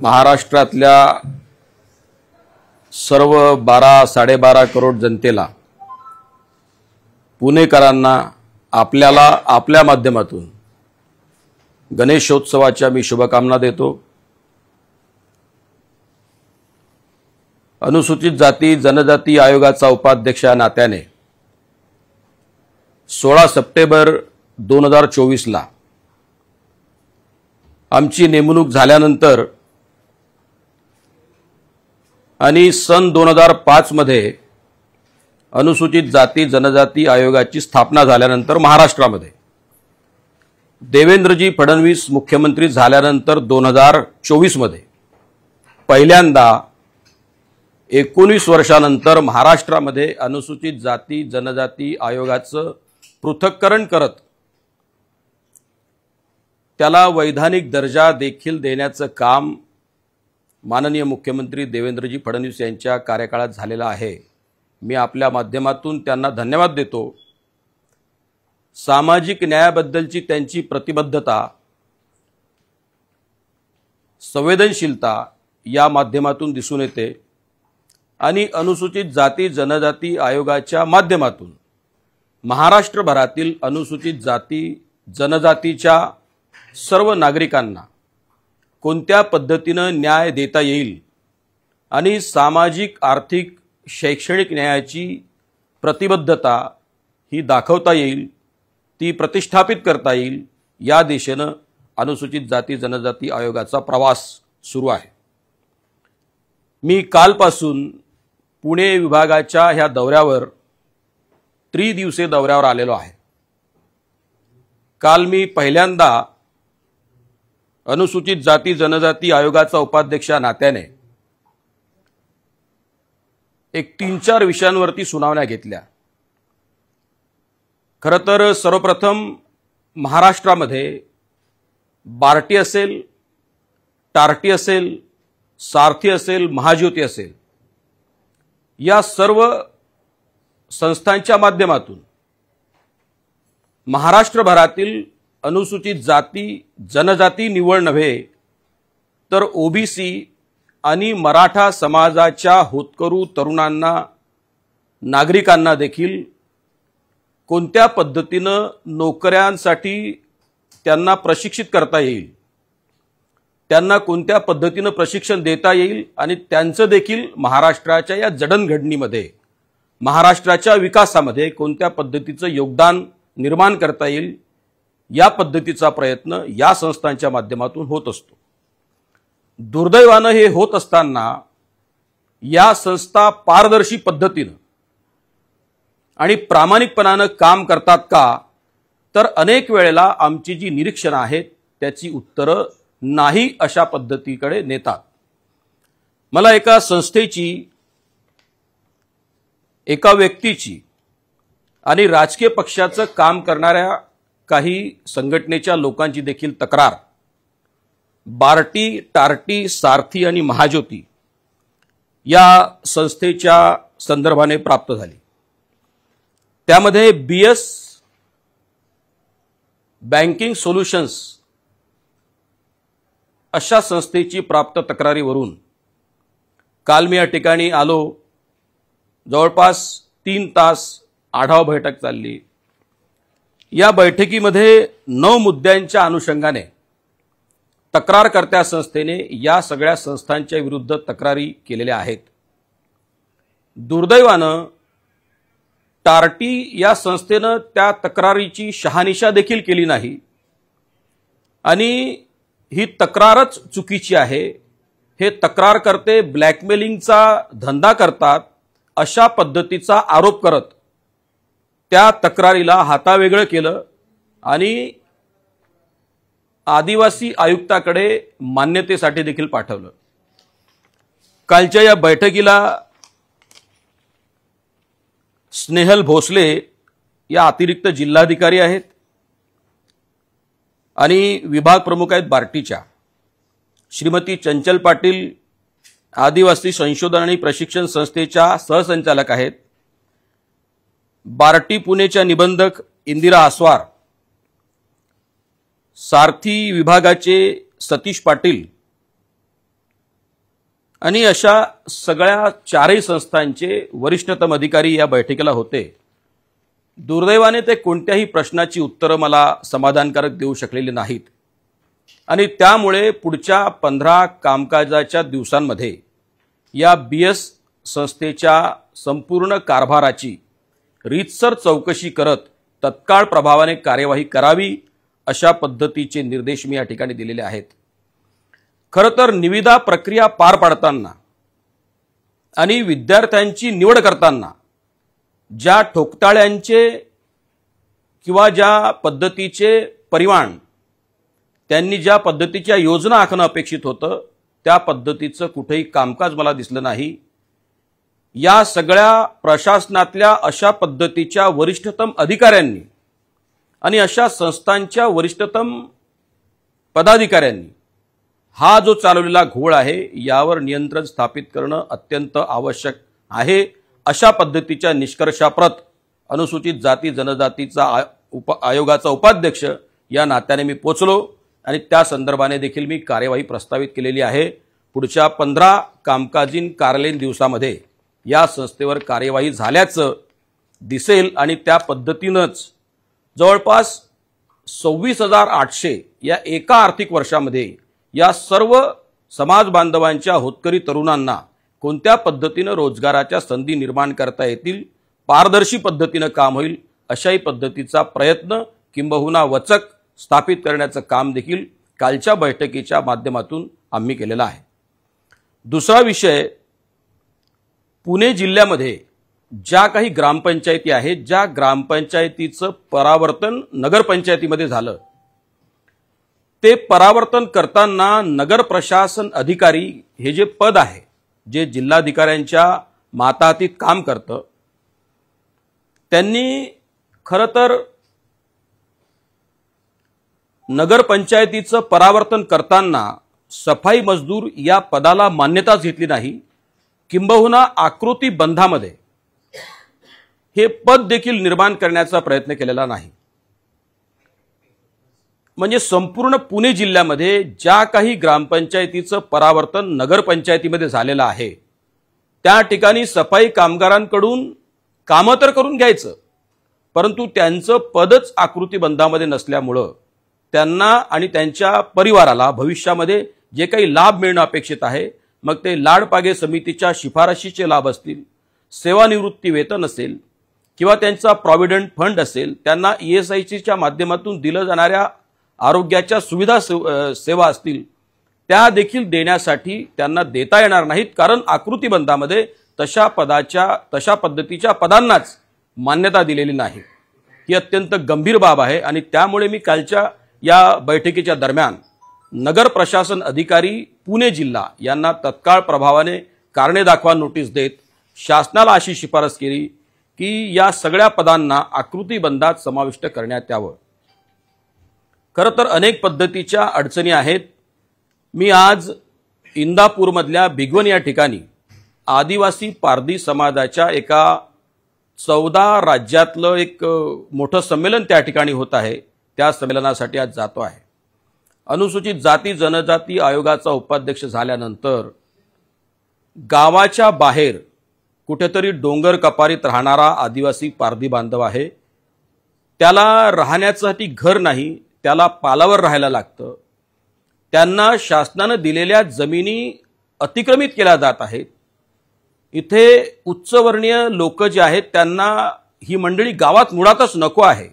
महाराष्ट्रातल्या सर्व 12-12.5 करोड जनतेला, पुणेकरांना, आपल्याला आपल्या माध्यमातून गणेशोत्सवाच्या मी शुभकामना देतो। अनुसूचित जाती जनजाती आयोगाचा उपाध्यक्ष या नात्याने 16 सप्टेंबर 2024 ला आमची नेमणूक झाल्यानंतर आणि सन 2005 मध्ये अनुसूचित जाती जनजाती आयोगाची स्थापना झाल्यानंतर महाराष्ट्रामध्ये देवेंद्रजी फडणवीस मुख्यमंत्री झाल्यानंतर 2024 मध्ये पहिल्यांदा 19 वर्षानंतर महाराष्ट्रामध्ये अनुसूचित जाती जनजाती आयोगाचं पृथक्करण करत त्याला वैधानिक दर्जा देखील देण्याचं काम माननीय मुख्यमंत्री देवेंद्रजी फडणवीस यांच्या कार्यकाळात झालेलं आहे। मी आपल्या माध्यमातून त्यांना धन्यवाद देतो। सामाजिक न्यायाबद्दलची त्यांची प्रतिबद्धता, संवेदनशीलता या माध्यमातून दिसून येते आणि अनुसूचित जाती जनजाती आयोगाच्या माध्यमातून महाराष्ट्रभरातील अनुसूचित जाती जनजातीच्या सर्व नागरिकांना कोणत्या पद्धतीने न्याय देता येईल आणि सामाजिक आर्थिक शैक्षणिक न्यायाची प्रतिबद्धता ही दाखवता येईल, ती प्रतिष्ठापित करता येईल या दिशेने अनुसूचित जाती जनजाती आयोगाचा प्रवास सुरू आहे। मी कालपासून पुणे विभागाच्या ह्या दौऱ्यावर त्रिदिवसीय दौऱ्यावर आलेलो आहे। काल मी पहिल्यांदा अनुसूचित जाती जनजाती आयोगाचा उपाध्यक्ष नात्याने एक 3-4 विषयांवरती सुनावण्या घेतल्या। खरं तर सर्वप्रथम महाराष्ट्रामध्ये बार्टी असेल, टार्टी असेल, सारथी असेल, महाज्योती असेल या सर्व संस्थांच्या माध्यमातून महाराष्ट्रभरातील अनुसूचित जाती जनजाती निवड नव्हे तर ओबीसी आणि मराठा समाजाच्या होतकरू तरुणांना, नागरिकांना देखील कोणत्या पद्धतीनं नोकऱ्यांसाठी त्यांना प्रशिक्षित करता येईल, त्यांना कोणत्या पद्धतीनं प्रशिक्षण देता येईल आणि त्यांचं देखील महाराष्ट्राच्या या जडणघडणीमध्ये, महाराष्ट्राच्या विकासामध्ये कोणत्या पद्धतीचं योगदान निर्माण करता येईल या पद्धतीचा प्रयत्न या संस्थांच्या माध्यमातून होत असतो। दुर्दैवाने हे होत असताना या संस्था पारदर्शी पद्धतीने आणि प्रामाणिकपणाने काम करतात का, तर अनेक वेळेला आमची जी निरीक्षणे आहेत त्याची उत्तरं नाही अशा पद्धतीकडे नेतात। मला एका संस्थेची, एका व्यक्तीची आणि राजकीय पक्षाचं काम करणाऱ्या काही संघटनेच्या लोकांची देखील तक्रार बार्टी, टार्टी, सारथी आणि महाज्योती या संस्थेच्या संदर्भाने प्राप्त झाली। त्यामध्ये बीएस बँकिंग सोल्युशन्स अशा संस्थेची प्राप्त तक्रारीवरून काल मी या ठिकाणी आलो। जवळपास 3 तास आढावा बैठक चालली। या बैठकीमध्ये 9 मुद्द्यांच्या अनुषंगाने तक्रारकर्त्या संस्थेने या सगळ्या संस्थांच्या विरुद्ध तक्रारी केलेल्या आहेत। दुर्दैवानं टार्टी या संस्थेने त्या तक्रारीची शहानिशा देखील केली नाही आणि ही तक्रारच चुकीची आहे, हे तक्रारकर्ते ब्लॅकमेलिंगचा धंदा करतात अशा पद्धतीचा आरोप करत त्या तक्रारीला हातावेगळं केलं आणि आदिवासी आयुक्ताकडे मान्यतेसाठी देखील पाठवलं। कालच्या या बैठकीला स्नेहल भोसले या अतिरिक्त जिल्हाधिकारी आहेत आणि विभाग प्रमुख आहेत बार्टीच्या। श्रीमती चंचल पाटील आदिवासी संशोधन आणि प्रशिक्षण संस्थेच्या सहसंचालक आहेत। बार्टी पुणेच्या निबंधक इंदिरा आस्वार, सारथी विभागाचे सतीश पाटील आणि अशा सगळ्या चारही संस्थांचे वरिष्ठतम अधिकारी या बैठकीला होते। दुर्दैवाने ते कोणत्याही प्रश्नाची उत्तरं मला समाधानकारक देऊ शकलेली नाहीत आणि त्यामुळे पुढच्या 15 कामकाजाच्या दिवसांमध्ये या BS संस्थेच्या संपूर्ण कारभाराची रीतसर चौकशी करत तत्काळ प्रभावाने कार्यवाही करावी अशा पद्धतीचे निर्देश मी या ठिकाणी दिलेले आहेत। खरं तर निविदा प्रक्रिया पार पाडताना आणि विद्यार्थ्यांची निवड करताना ज्या ठोकताळ्यांचे किंवा ज्या पद्धतीचे परिमाण त्यांनी ज्या पद्धतीच्या योजना आखणं अपेक्षित होतं त्या पद्धतीचं कुठेही कामकाज मला दिसलं नाही। या सगळ्या प्रशासनातल्या अशा पद्धतीच्या वरिष्ठतम अधिकाऱ्यांनी आणि अशा संस्थांच्या वरिष्ठतम पदाधिकाऱ्यांनी हा जो चालवलेला घोळ आहे यावर नियंत्रण स्थापित करणं अत्यंत आवश्यक आहे। अशा पद्धतीच्या निष्कर्षाप्रत अनुसूचित जाती जनजातीचा आयोगाचा उपाध्यक्ष या नात्याने मी पोचलो आणि त्या संदर्भाने देखील मी कार्यवाही प्रस्तावित केलेली आहे। पुढच्या 15 कामकाजीन कार्यालयीन दिवसामध्ये या संस्थेवर कार्यवाही झाल्याचं दिसेल आणि त्या पद्धतीनंच जवळपास 26,800 या एका आर्थिक वर्षामध्ये या सर्व समाज बांधवांच्या होतकरी तरुणांना कोणत्या पद्धतीने रोजगाराच्या संधी निर्माण करता येतील, पारदर्शी पद्धतीने काम होईल अशाही पद्धतीचा प्रयत्न किंबहुना वचक स्थापित करण्याचं काम देखील कालच्या बैठकीच्या माध्यमातून आम्ही केलेला आहे। दुसरा विषय, पुणे जिल्ह्यामध्ये ज्या काही ग्रामपंचायती आहेत ज्या ग्रामपंचायतीचं परावर्तन नगरपंचायतीमध्ये झालं ते परावर्तन करताना नगर प्रशासन अधिकारी हे जे पद आहे जे जिल्हाधिकाऱ्यांच्या माताहातीत काम करतं त्यांनी खरं तर नगरपंचायतीचं परावर्तन करताना सफाई मजदूर या पदाला मान्यताच घेतली नाही, किंबहुना आकृती बंधामध्ये हे पद देखील निर्माण करण्याचा प्रयत्न केलेला नाही। म्हणजे संपूर्ण पुणे जिल्ह्यामध्ये ज्या काही ग्रामपंचायतीचं परावर्तन नगरपंचायतीमध्ये झालेलं आहे त्या ठिकाणी सफाई कामगारांकडून कामं तर करून घ्यायचं, परंतु त्यांचं पदच आकृती बंधामध्ये नसल्यामुळं त्यांना आणि त्यांच्या परिवाराला भविष्यामध्ये जे काही लाभ मिळणं अपेक्षित आहे, मग ते लाडपागे समितीच्या शिफारशीचे लाभ असतील, सेवानिवृत्ती वेतन असेल किंवा त्यांचा प्रॉव्हिडंट फंड असेल, त्यांना ESICच्या माध्यमातून दिल्या जाणाऱ्या आरोग्याच्या सुविधा सेवा असतील त्या देखील देण्यासाठी त्यांना देता येणार नाहीत, कारण आकृती बंधामध्ये तशा पद्धतीच्या पदांनाच मान्यता दिलेली नाही। ही अत्यंत गंभीर बाब आहे आणि त्यामुळे मी कालच्या या बैठकीच्या दरम्यान नगर प्रशासन अधिकारी पुणे जिल्हा यांना तत्काळ प्रभावाने कारणे दाखवा नोटीस देत शासनाला अशी शिफारस केली की या सगळ्या पदांना आकृती बंधात समाविष्ट करण्यात यावं। खरं तर अनेक पद्धतीच्या अडचणी आहेत। मी आज इंदापूरमधल्या भिगवण या ठिकाणी आदिवासी पारधी समाजाच्या एका 14 राज्यातलं एक मोठं संमेलन त्या ठिकाणी होत आहे, त्या संमेलनासाठी आज जातो आहे। अनुसूचित जाती जनजाती आयोगाचा उपाध्यक्ष झाल्यानंतर गावाच्या बाहेर कुठेतरी डोंगर कपारीत राहणारा आदिवासी पारधी बांधव आहे, त्याला राहण्यासाठी घर नाही, त्याला पालावर राहायला लागतं, त्यांना शासनाने दिलेल्या जमिनी अतिक्रमित केल्या जात आहेत। इथे उच्चवर्णीय लोक जे आहेत त्यांना ही मंडळी गावात मुळातच नको आहे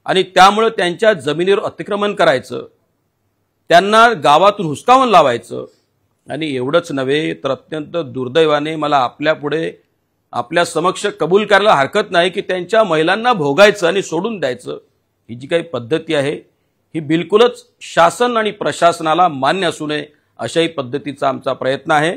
आणि त्यामुळे त्यांच्या जमिनीवर अतिक्रमण करायचं, त्यांना गावातून हुसकावून लावायचं आणि एवढंच नव्हे तर अत्यंत दुर्दैवाने मला आपल्या समक्ष कबूल करायला हरकत नाही की त्यांच्या महिलांना भोगायचं आणि सोडून द्यायचं। ही जी काही पद्धती आहे ही बिलकुलच शासन आणि प्रशासनाला मान्य असू नये अशाही पद्धतीचा आमचा प्रयत्न आहे।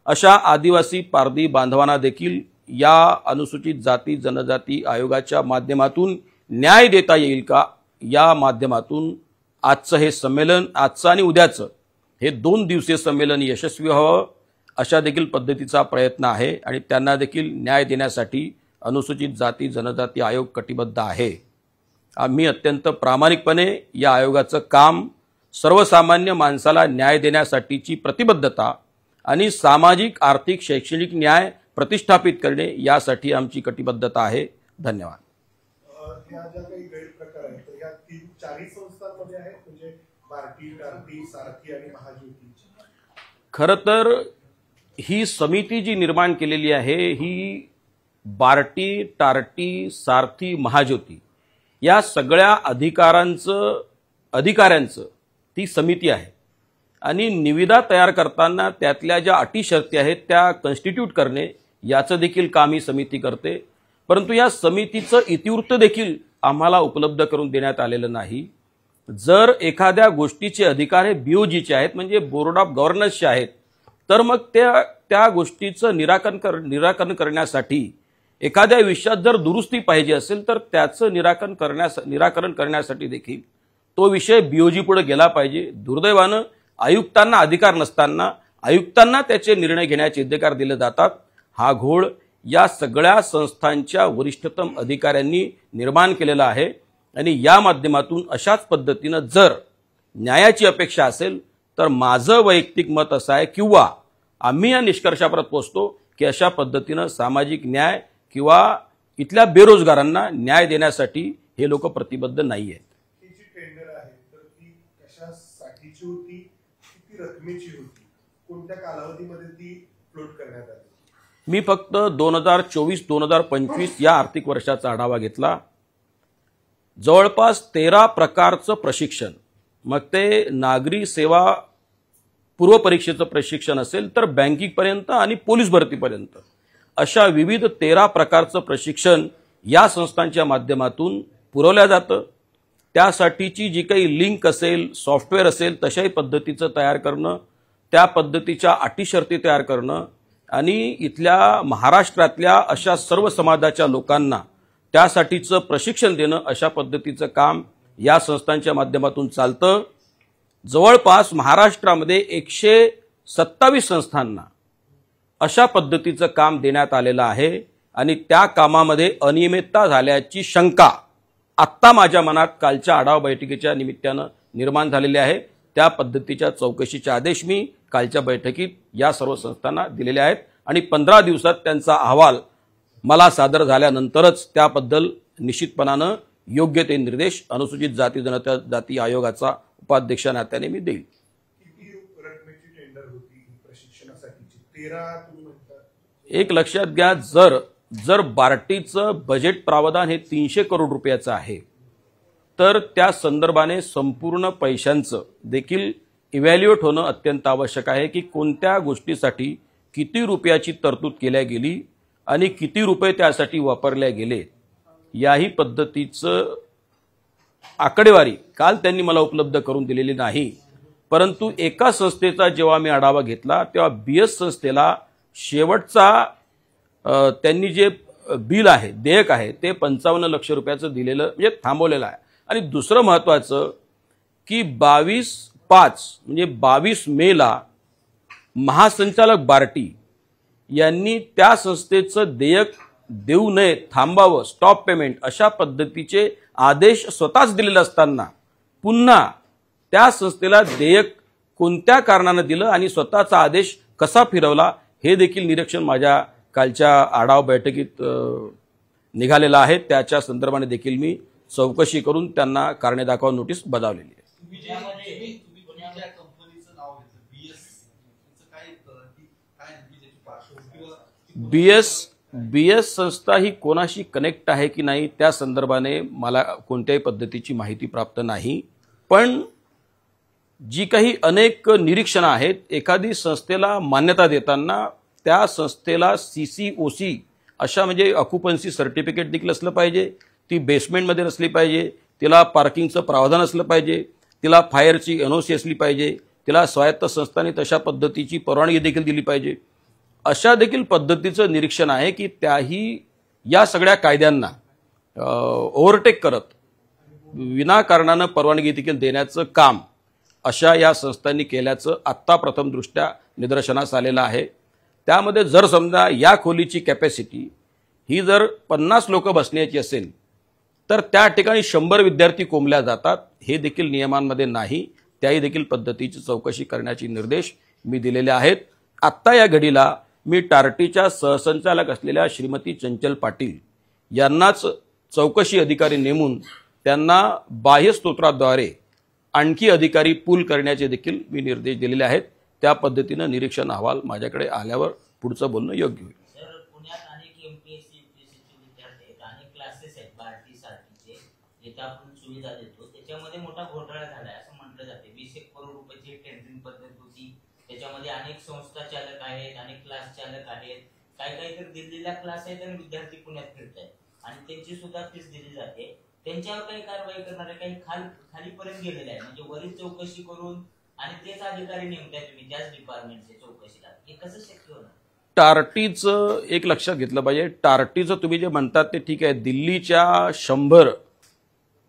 अशा आदिवासी पारधी बांधवांना देखील या अनुसूचित जाती जनजाती आयोगाच्या माध्यमातून न्याय देता येईल का, या माध्यमातून आजचं हे संमेलन, आजचं आणि उद्याचं हे 2 दिवसीय संमेलन यशस्वी व्हावं अशा देखील पद्धतीचा प्रयत्न आहे आणि त्यांना देखील न्याय देण्यासाठी अनुसूचित जाती जनजाती आयोग कटिबद्ध आहे। आम्ही अत्यंत प्रामाणिकपणे या आयोगाचं काम, सर्वसामान्य माणसाला न्याय देण्यासाठीची प्रतिबद्धता आणि सामाजिक आर्थिक शैक्षणिक न्याय प्रतिष्ठापित करणे यासाठी आमची कटिबद्धता आहे। धन्यवाद। ह्या ज्या काही गैरप्रकार आहेत तर ह्या चारही संस्थांमध्ये आहेत, म्हणजे बार्टी, टार्टी, सारथी आणि महाज्योती। खरं तर ही समिती जी निर्माण केलेली आहे ही बार्टी, टार्टी, सारथी, महाज्योती या सगळ्या अधिकाऱ्यांचं ती समिती आहे आणि निविदा तयार करताना त्यातल्या ज्या अटी शर्ती आहेत त्या कॉन्स्टिट्यूट करणे याचं देखील काम ही समिती करते। परंतु या समितीचं इतिवृत्त देखील आम्हाला उपलब्ध करून देण्यात आलेलं नाही। जर एखाद्या गोष्टीचे अधिकार हे बीओजीचे आहेत, म्हणजे बोर्ड ऑफ गव्हर्नन्सचे आहेत, तर मग त्या गोष्टीचं निराकरण करण्यासाठी एखाद्या विषयात जर दुरुस्ती पाहिजे असेल तर त्याचं निराकरण करण्यासाठी देखील तो विषय बीओजी पुढे गेला पाहिजे। दुर्दैवानं आयुक्तांना अधिकार नसताना आयुक्तांना त्याचे निर्णय घेण्याचे अधिकार दिले जातात। हा घोळ या सगळ्या संस्थांच्या वरिष्ठतम अधिकाऱ्यांनी निर्माण केलेला आहे आणि या माध्यमातून अशाच पद्धतीनं जर न्यायाची अपेक्षा असेल तर माझं वैयक्तिक मत असं आहे किंवा आम्ही या निष्कर्षापर्यंत पोहोचतो की अशा पद्धतीनं सामाजिक न्याय किंवा इथल्या बेरोजगारांना न्याय देण्यासाठी हे लोक प्रतिबद्ध नाहीये। ही जी टेंडर आहे तर ती कशासाठीची होती, किती रकमेची होती, कोणत्या कालावधीमध्ये ती फ्लोट करण्यात आली? मी फक्त 2024-2025 या आर्थिक वर्षाचा आढावा घेतला। जवळपास 13 प्रकारचं प्रशिक्षण, मग ते नागरी सेवा पूर्व परीक्षेचं प्रशिक्षण असेल तर बँकिंग पर्यंत आणि पोलीस भरतीपर्यंत अशा विविध 13 प्रकारचं प्रशिक्षण या संस्थांच्या माध्यमातून पुरवल्या जातं। त्यासाठीची जी काही लिंक असेल, सॉफ्टवेअर असेल तशाही पद्धतीचं तयार करणं, त्या पद्धतीच्या अटी शर्ती तयार करणं आणि इथल्या महाराष्ट्रातल्या अशा सर्व समाजाच्या लोकांना त्यासाठीचं प्रशिक्षण देणं अशा पद्धतीचं काम या संस्थांच्या माध्यमातून चालतं। जवळपास महाराष्ट्रामध्ये 127 संस्थांना अशा पद्धतीचं काम देण्यात आलेलं आहे आणि त्या कामामध्ये अनियमितता झाल्याची शंका आत्ता माझ्या मनात कालच्या आढावा बैठकीच्या निमित्तानं निर्माण झालेली आहे। त्या पद्धतीच्या चौकशीचे आदेश मी कालच्या बैठकीत या सर्व संस्थांना दिलेले आहेत आणि 15 दिवसात त्यांचा अहवाल मला सादर झाल्यानंतरच त्याबद्दल निश्चितपणानं योग्य ते निर्देश अनुसूचित जाती जनजाती आयोगाचा उपाध्यक्ष नात्याने मी देईल। किती रकमेची टेंडर होती प्रशिक्षणासाठीची? 13 तुम्ही म्हणता। एक लक्षात घ्या, जर बार्टीचं बजेट प्रावधान हे 300 करोड रुपयाचं आहे तर त्या संदर्भाने संपूर्ण पैशांचं देखील इव्हॅल्युएट होणं अत्यंत आवश्यक आहे की कोणत्या गोष्टीसाठी किती रुपयाची तरतूद केल्या गेली आणि किती रुपये त्यासाठी वापरले गेले याही पद्धतीचं आकडेवारी काल त्यांनी मला उपलब्ध करून दिलेली नाही। परंतु एका संस्थेचा जेव्हा मी आढावा घेतला तेव्हा बीएस संस्थेला शेवटचा त्यांनी जे बिल आहे, देयक आहे ते 55 लाख रुपयाचं दिलेलं म्हणजे थांबवलेलं आहे। आणि दुसरं महत्त्वाचं की 22/5 म्हणजे 22 मेला महासंचालक बार्टी यांनी त्या संस्थेचं देयक देऊ नये, थांबावं, स्टॉप पेमेंट अशा पद्धतीचे आदेश स्वतःच दिलेले असताना पुन्हा त्या संस्थेला देयक कोणत्या कारणाने दिलं आणि स्वतःचा आदेश कसा फिरवला हे देखील निरीक्षण माझ्या कालच्या आढावा बैठकीत निघालेलं आहे। त्याच्या संदर्भाने देखील मी चौकशी करून त्यांना कारणे दाखवा नोटीस बजावलेली आहे। बीएस संस्था ही कोणाशी कनेक्ट आहे की नाही त्या संदर्भाने मला कोणत्याही पद्धतीची माहिती प्राप्त नाही, पण जी काही अनेक निरीक्षणं आहेत, एखादी संस्थेला मान्यता देताना त्या संस्थेला CCOC अशा म्हणजे ऑक्युपन्सी सर्टिफिकेट देखील असलं पाहिजे, ती बेसमेंटमध्ये नसली पाहिजे, तिला पार्किंगचं प्रावधान असलं पाहिजे, तिला फायरची NOC असली पाहिजे, तिला स्वायत्त संस्थांनी तशा पद्धतीची परवानगी देखील दिली पाहिजे। अशा देखील पद्धतीचं निरीक्षण आहे की त्याही या सगळ्या कायद्यांना ओव्हरटेक करत विनाकारणानं परवानगी देखील देण्याचं काम अशा या संस्थांनी केल्याचं आत्ता प्रथमदृष्ट्या निदर्शनास आलेलं आहे। त्यामध्ये जर समजा या खोलीची कॅपॅसिटी ही जर 50 लोक बसण्याची असेल तर त्या ठिकाणी 100 विद्यार्थी कोंबल्या जातात, हे देखील नियमांमध्ये नाही। त्याही देखील पद्धतीची चौकशी करण्याचे निर्देश मी दिलेले आहेत। आत्ता या घडीला मी टार्टीच्या सहसंचालक असलेल्या श्रीमती चंचल पाटील यांनाच चौकशी अधिकारी नेमून त्यांना बाह्य स्त्रोताद्वारे आणखी अधिकारी पूल करण्याचे देखील मी निर्देश दिलेले आहेत। त्या पद्धतीने निरीक्षण अहवाल माझ्याकडे आल्यावर पुढचं बोलणं योग्य होईल। सर, पुण्यात अनेक एमपीएससी यूपीएससीचे विद्यार्थी आहेत, अनेक क्लासेस आहेत बार्टी साठीचे, जिथे आपण सुविधा देतो, त्याच्यामध्ये मोठा घोटाळा झाला आहे असं म्हटलं जाते। 20 करोड रुपयाची टेंडरिंग पद्धत होती, त्याच्यामध्ये अनेक संस्था चालक आहेत, अनेक क्लास चालक आहेत, काही तर दिल्लीला क्लास आहेत आणि विद्यार्थी पुण्यात फिरत आहेत आणि त्यांची सुद्धा फीस दिली जाते। त्यांच्यावर काही कारवाई करणारे काही खालीपर्यंत गेलेले आहे, म्हणजे वरील चौकशी करून आणि तेच अधिकारी नेमताय तुम्ही त्याच डिपार्टमेंटचे चौकशीला, हे कसं शक्य होणार? टार्टीचं एक लक्षात घेतलं पाहिजे। टार्टीचं तुम्ही जे म्हणतात ते ठीक आहे।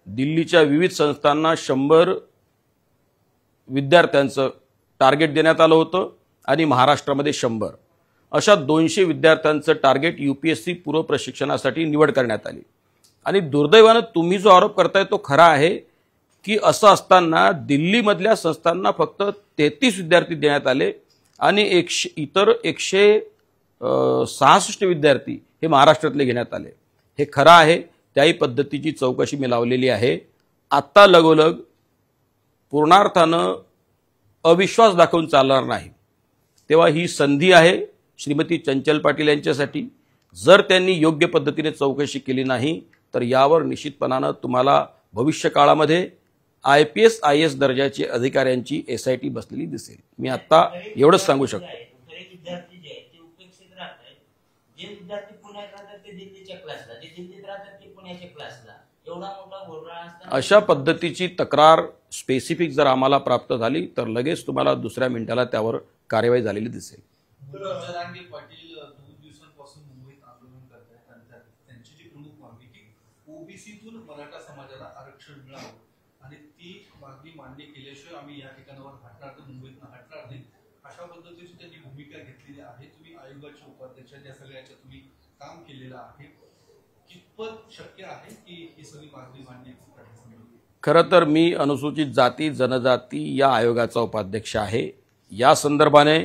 दिल्लीच्या विविध संस्थांना 100 विद्यार्थ्यांचं टार्गेट देण्यात आलं होतं आणि महाराष्ट्रामध्ये 100 अशा 200 विद्यार्थ्यांचं टार्गेट यूपीएससी पूर्व प्रशिक्षणासाठी निवड करण्यात आली। आणि दुर्दैवानं तुम्ही जो आरोप करताय तो खरा आहे की असं असताना दिल्लीमधल्या संस्थांना फक्त 33 विद्यार्थी देण्यात आले आणि इतर 166 विद्यार्थी हे महाराष्ट्रातले घेण्यात आले। हे खरं आहे, त्याही पद्धतीची चौकशी मी लावलेली आहे। आत्ता लगोलग पूर्णार्थानं अविश्वास दाखवून चालणार नाही, तेव्हा ही संधी आहे श्रीमती चंचल पाटील यांच्यासाठी। जर त्यांनी योग्य पद्धतीने चौकशी केली नाही तर यावर निश्चितपणानं तुम्हाला भविष्य काळामध्ये IPS IAS दर्जाचे अधिकाऱ्यांची SIT बसलेली दिसेल। मी आता एवढंच सांगू शकतो। विद्यार्थी जे आहेत ते उपेक्षित राहतात, जे विद्यार्थी पुण्यात राहतात ते दिल्लीच्या क्लासला, जे दिल्लीत राहतात ते पुण्याच्या क्लासला, एवढा मोठा घोटाळा असताना अशा पद्धतीची तक्रार स्पेसिफिक जर आम्हाला प्राप्त झाली तर लगेच तुम्हाला दुसऱ्या मिनिटाला त्यावर कार्यवाही झालेली दिसेल। जरांगे पाटील 2 दिवसांपासून मुंबईत आंदोलन करतायत आणि त्यांची जी प्रमुख मागणी की ओबीसीतून मराठा समाजाला आरक्षण मिळावं आणि ती मागणी मान्य केल्याशिवाय आम्ही या ठिकाणावर हटणार, तर मुंबईतून हटणार नाही, अशा पद्धतीची त्यांनी भूमिका घेतलेली आहे। तुम्ही आयोगाच्या उपाध्यक्ष या सगळ्याच्या तुम्ही काम केलेलं आहे, कितपत शक्य आहे की ही सगळी मागणी मान्य करण्यासाठी? खरं तर मी अनुसूचित जाती जनजाती या आयोगाचा उपाध्यक्ष आहे। या संदर्भाने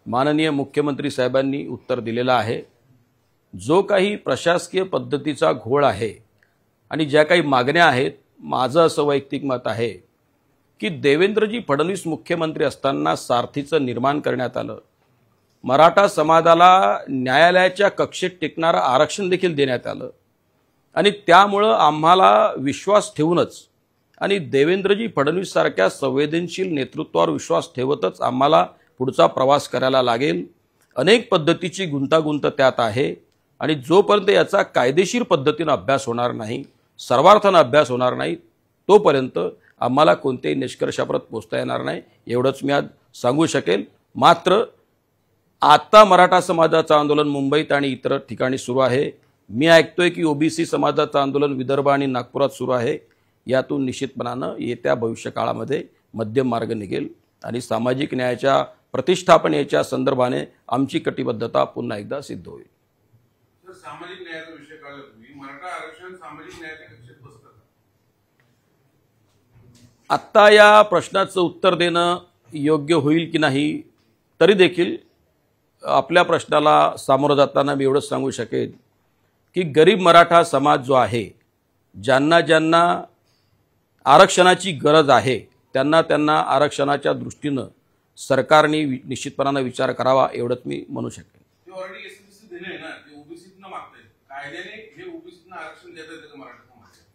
माननीय मुख्यमंत्री साहेबांनी उत्तर दिलेलं आहे। जो काही प्रशासकीय पद्धतीचा घोळ आहे आणि ज्या काही मागण्या आहेत, माझं असं वैयक्तिक मत आहे की देवेंद्रजी फडणवीस मुख्यमंत्री असताना सारथीचं निर्माण करण्यात आलं, मराठा समाजाला न्यायालयाच्या कक्षेत टेकणारं आरक्षण देखील देण्यात आलं आणि त्यामुळं आम्हाला विश्वास ठेवूनच आणि देवेंद्रजी फडणवीस सारख्या संवेदनशील नेतृत्वावर विश्वास ठेवतच आम्हाला पुढचा प्रवास करायला लागेल। अनेक पद्धतीची गुंतागुंत त्यात आहे आणि जोपर्यंत याचा कायदेशीर पद्धतीने अभ्यास होणार नाही, सर्वार्थानं अभ्यास होणार नाही, तोपर्यंत आम्हाला कोणत्याही निष्कर्षापर्यंत पोहोचता येणार नाही, एवढंच मी आज सांगू शकेल। मात्र आता मराठा समाजाचं आंदोलन मुंबईत आणि इतर ठिकाणी सुरू आहे। मी ऐकतोय की ओबीसी समाजाचं आंदोलन विदर्भ आणि नागपुरात सुरू आहे। यातून निश्चितपणानं येत्या भविष्यकाळामध्ये मध्यम मार्ग निघेल आणि सामाजिक न्यायाच्या प्रतिष्ठापनेच्या संदर्भाने आमची कटिबद्धता पुन्हा एकदा सिद्ध होईल। सामाजिक न्यायाचा विषय काढला तुम्ही, मराठा आरक्षण सामाजिक न्यायाच्या कक्षेत बसतं का? आत्ता या प्रश्नाचं उत्तर देणं योग्य होईल की नाही, तरी देखील आपल्या प्रश्नाला सामोरं जाताना मी एवढंच सांगू शकेन की गरीब मराठा समाज जो आहे, ज्यांना आरक्षणाची गरज आहे, त्यांना आरक्षणाच्या दृष्टीनं सरकारने निश्चितपणानं विचार करावा, एवढंच मी म्हणू शकेन। ते ऑलरेडी एससीबीसी दिले आहे ना, ते ओबीसीतनं मागतायत, कायद्याने हे ओबीसीतनं आरक्षण देता येतं मराठा समाजाला?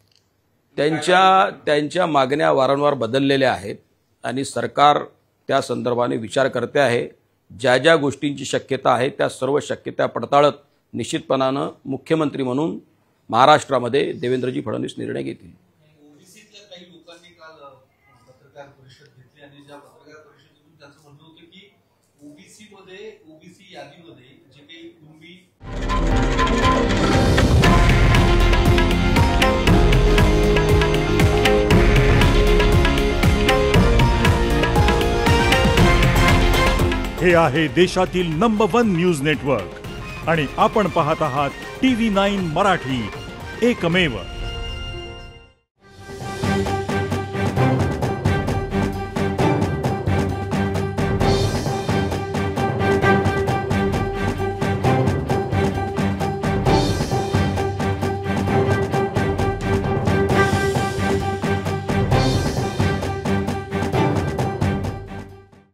त्यांच्या मागण्या वारंवार बदललेल्या आहेत आणि सरकार त्या संदर्भाने विचार करते आहे। ज्या गोष्टींची शक्यता आहे त्या सर्व शक्यता पडताळत निश्चितपणानं मुख्यमंत्री म्हणून महाराष्ट्रामध्ये देवेंद्रजी फडणवीस निर्णय घेतील। ओबीसीतल्या काही लोकांनी काल पत्रकार परिषद घेतली आणि ज्या पत्रकार परिषदेतून त्यांचं म्हणणं होतं की ओबीसी यादीमध्ये जे काही कुणबी हे आहे देशातील नंबर 1 न्यूज नेटवर्क आणि आपण पाहत आहात TV9 मराठी, एकमेव।